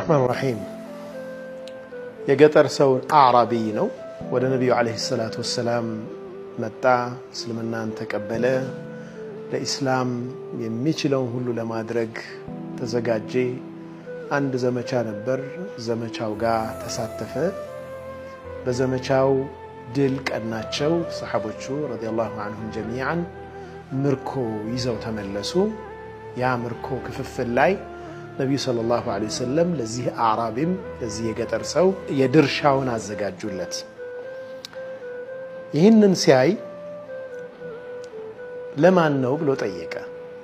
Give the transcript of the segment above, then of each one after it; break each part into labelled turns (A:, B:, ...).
A: الرحمن الرحيم የገጠር ሰው አዕራቢ ነው ወደ ነብዩ አለይሂ ሰላቱ ወሰለም መጣ እስልምናን ተቀበለ ለኢስላም የሚችለውን ሁሉ ለማድረግ ተዘጋጀ አንድ ዘመቻ ነበር ዘመቻው ጋር ተሳተፈ በዘመቻው ድል ቀናቸው ሰሃቦቹ ረዲየላሁ ዐንሁም ጀሚዓን ምርኮ ይዘው ተመለሱ ያ ምርኮ ክፍፍል ላይ ነብዩ ሰለላሁ ዐለይሂ ወሰለም ለዚህ አዕራቢም ለዚህ የገጠር ሰው የድርሻውን አዘጋጁለት ይህንን ሲያይ ለማን ነው ብሎ ጠየቀ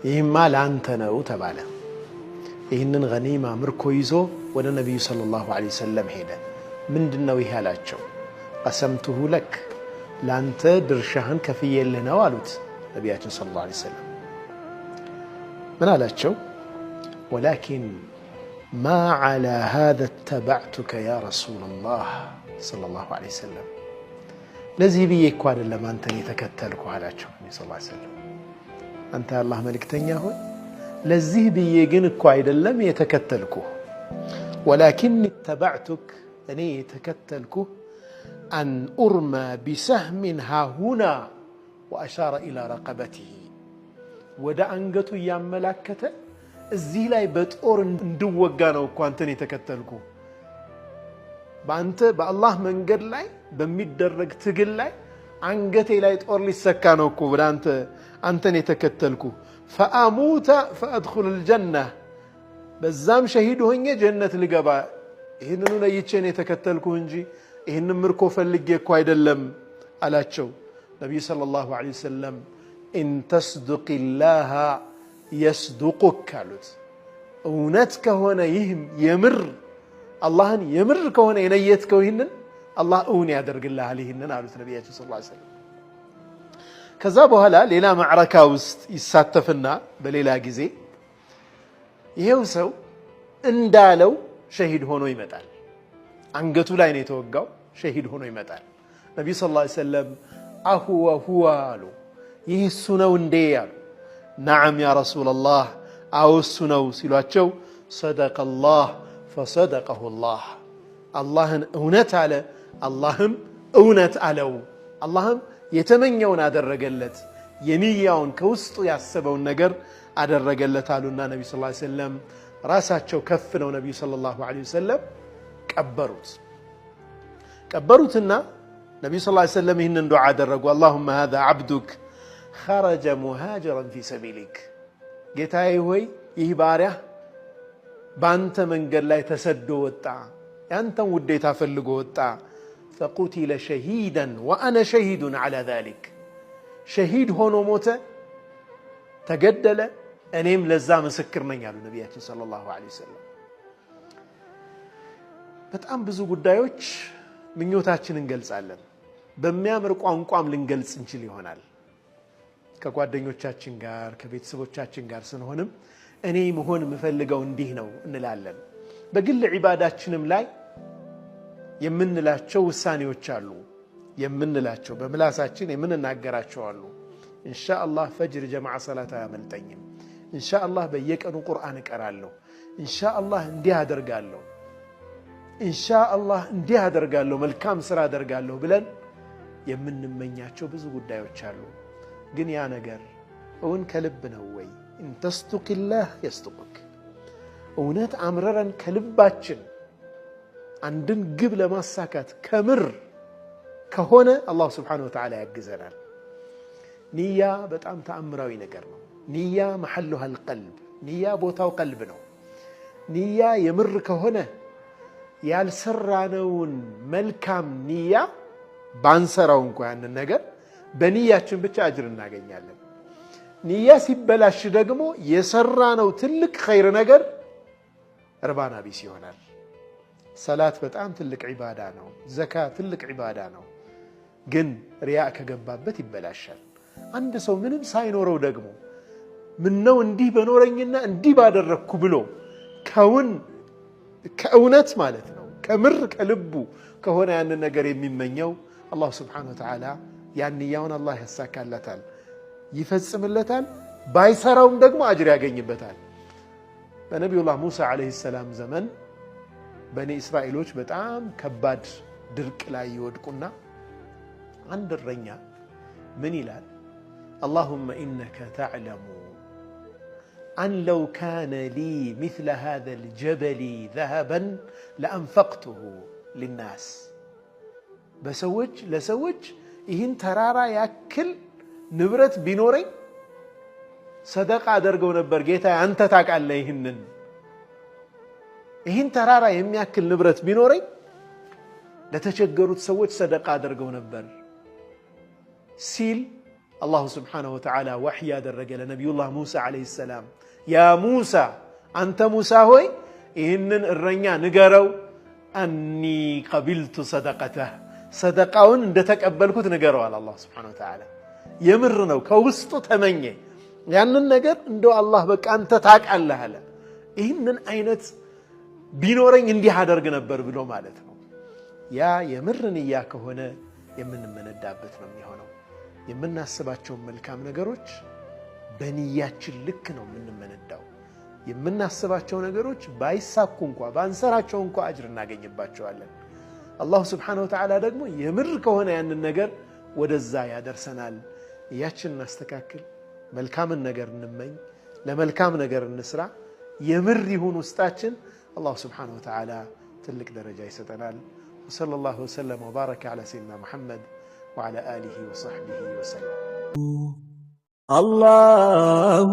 A: ይህማ ላንተ ነው ተባለ ይህንን ገኒማ ምርኮ ይዞ ወደ ነብዩ ሰለላሁ ዐለይሂ ወሰለም ሄደ ምንድነው ይሄ አላቸው قسمته لك ላንተ ድርሻህን ከፍየልህ ነው አሉት ነብያችን ሰለላሁ ዐለይሂ ወሰለም ምን አላቸው ولكن ما على هذا اتبعتك يا رسول الله صلى الله عليه وسلم ለዚህ ብዬ እኮ አይደለም አንተን የተከተልኩ አላቸው ነብዩ ሰለላሁ ዐለይሂ ወሰለም አንተ አላህ መልእክተኛ ሆይ ለዚህ ብዬ ግን እኮ አይደለም የተከተልኩ ولكن اتبعتك እኔ የተከተልኩ أن أرمى بسهم ها هنا وأشار إلى رقبته ወደ አንገቱ ያመላከተ እዚህ ላይ በጦር እንድወጋ ነው እኮ አንተን የተከተልኩ በአንተ በአላህ መንገድ ላይ በሚደረግ ትግል ላይ አንገቴ ላይ ጦር ሊሰካ ነው እኮ ወደ አንተን የተከተልኩ فأموت فأدخل الجنة በዛም ሸሂድ ሆኜ ጀነት ልገባ ይሄንን ለይቼን የተከተልኩ እንጂ ይሄንን ምርኮ ፈልጌ እኮ አይደለም አላቸው ነብዩ ሰለላሁ ዐለይሂ ወሰለም إن تصدق الله يصدقك አሉት እውነት ከሆነ ይህም የምር አላህን የምር ከሆነ የነየትከው ይሄንን አላህ እውን ያደርግልሃል ይሄንን አሉት ነብያችን ሰለላሁ ዐለይሂ ወሰለም ከዛ በኋላ ሌላ ማዕረካ ውስጥ ይሳተፍና በሌላ ጊዜ ይሄው ሰው እንዳለው ሸሂድ ሆኖ ይመጣል አንገቱ ላይ ነው የተወጋው ሸሂድ ሆኖ ይመጣል ነብዩ ሰለላሁ ዐለይሂ ወሰለም አሁወ አሉ ይህ እሱ ነው እንዴ አሉ نعم يا رسول الله أوسنو سلواتشو صدق الله فصدقه الله اللهم أونت على اللهم أونت علو اللهم يتمنيون هذا الرجلت ينيون كوسط يعسبون النجر هذا الرجلت علونا النبي صلى الله عليه وسلم راساتشو كفنا النبي صلى الله عليه وسلم كبروتنا النبي صلى الله عليه وسلم هن دعاء درجوا اللهم هذا عبدك خرج مهاجرا في سبيلك ጌታዬ ሆይ ይህ ባሪያ ባንተ መንገድ ላይ ተሰዶ ወጣ ያንተን ውዴታ ፈልጎ ወጣ فقتل شهيدا وانا شهيد على ذلك شهيد ሆኖ ሞተ ተገደለ እኔም ለዛ ምስክር ነኝ አሉ ነብያችን ሰለላሁ ዐለይሂ ወሰለም በጣም ብዙ ጉዳዮች ምኞታችንን እንገልጻለን በሚያምር ቋንቋም ልንገልጽ እንችል ይሆናል ከጓደኞቻችን ጋር ከቤተሰቦቻችን ጋር ስንሆንም እኔ መሆን የምፈልገው እንዲህ ነው እንላለን በግል ዒባዳችንም ላይ የምንላቸው ውሳኔዎች አሉ የምንላቸው በምላሳችን የምንናገራቸው አሉ ኢንሻአላህ ፈጅር ጀማዓ ሰላታ ያመልጠኝም ኢንሻአላህ በየቀኑ ቁርአን እቀራለሁ ኢንሻአላህ እንዲህ አደርጋለሁ ኢንሻአላህ እንዲህ አደርጋለሁ መልካም ስራ አደርጋለሁ ብለን የምንመኛቸው ብዙ ጉዳዮች አሉ ግን ያ ነገር እውን ከልብ ነው ወይ ان تصدق الله يصدقك እውነት አምረረን ከልባችን አንድን ግብ ለማሳካት ከምር ከሆነ አላህ Subhanahu Wa Ta'ala ያግዘናል ንያ በጣም ተአምራዊ ነገር ነው ንያ محلها القلب ንያ ቦታው ቀልብ ነው ንያ የምር ከሆነ ያልሰራነውን መልካም ንያ ባንሰራው እንኳን ነገር በንያችን ብቻ አጅር እናገኛለን ንያ ሲበላሽ ደግሞ የሰራነው ትልቅ ኸይር ነገር እርባና ቢስ ይሆናል ሰላት በጣም ትልቅ ዒባዳ ነው ዘካት ትልቅ ዒባዳ ነው ግን ሪያ ከገባበት ይበላሻል አንድ ሰው ምንም ሳይኖረው ደግሞ ምን ነው እንዲህ በኖረኝና እንዲህ ባደረኩ ብሎ ከእውነት ማለት ነው ከምር ከልቡ ከሆነ ያን ነገር የሚመኘው አላህ Subhanahu Wa Ta'ala ያንያውን አላህ ያሳካለታል ይፈጽምለታል ባይሰራውም ደግሞ አጅር ያገኝበታል በነብዩላህ ሙሳ አለይሂ ሰላም ዘመን በኒ እስራኤሎች በጣም ከባድ ድርቅ ላይ ይወድቁና አንድ እረኛ ምን ይላል? اللهم إنك تعلم أن لو كان لي مثل هذا الجبل ذهبا لأنفقته للناس بسوج لسوج إهن ترارا يأكل نبرت بنوري صدقة درجو نبر جيتا أنت تاك عليهن إهن ترارا يأكل نبرت بنوري لتشجروا تسوج صدقة درجو نبر سيل الله سبحانه وتعالى وحي درج لنبي الله موسى عليه السلام يا موسى أنت موسى هوي إهن الرنيا نجارو أني قبلت صدقته صدقاون اندتك أبلكوت نجارو على الله سبحانه وتعالى يمرنا وكوسط تمني يعني النجار عنده الله بك أنت تاك الله هلا إهن أينت بينورين عندي هذا رجنا بربلو مالتنا يا يمرني إياك هنا يمن من الدابة من هنا የምናስባቸውን መልካም ነገሮች በንያችን ልክ ነው የምንመነዳው የምናስባቸው ነገሮች ባይሳኩ እንኳን ባንሰራቸው እንኳን አጅር እናገኝባቸዋለን አላህ Subhanahu Wa Ta'ala ደግሞ የምር ከሆነ ያንን ነገር ወደዛ ያደርሰናል ያችን እናስተካክል መልካምን ነገር እንመኝ ለመልካም ነገር እንስራ የምር ይሁን ውስጣችን አላህ Subhanahu Wa Ta'ala ትልቅ ደረጃ ይሰጠናል وصلى الله وسلم وبارك على سيدنا محمد وعلى آله وصحبه وسلم الله